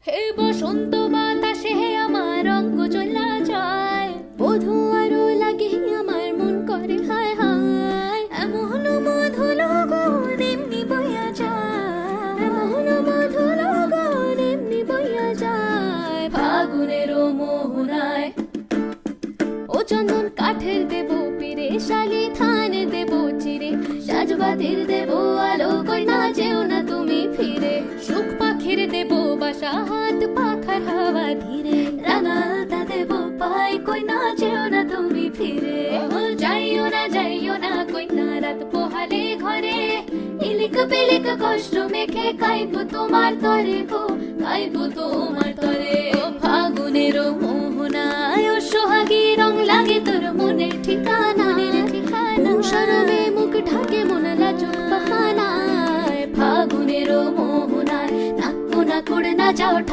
হে বসন্ত বাতাসে হে আমার রঙ্গ চলা যায়, বধূ আরো লাগে আমার মন করে হায় হায়। এমন মধুর গুণ এমনি বইয়া যায়, এমন মধুর গুণ এমনি বইয়া যায়। ফাগুনের মোহনায় ও চন্দন কাঠের দেব পিরে, শালি থান দেব চিরে, সাজবাতির দেব আলো, কই না যেও না তুমি ফিরে। সুখ পাখির দেব বাসা, হাত পাখার হাওয়া ধীরে, রাঙালতা দেব পাই, কই না যেও না তুমি ফিরে। যাইও না কই না রাত পোহালে ঘরে, ইলিক বিলিক কষ্ট মেখে কাইব তোমার তরে গো, কাইব তোমার তরে। ফাগুনের মোহনায় ও সোহাগী রং লাগে তোর মনের ঠিকানা, সরবে মুখ ঢাকে মন লাজুক বাহানায়। ফাগুনের মোহনায় নাক কোনা করে না যাও।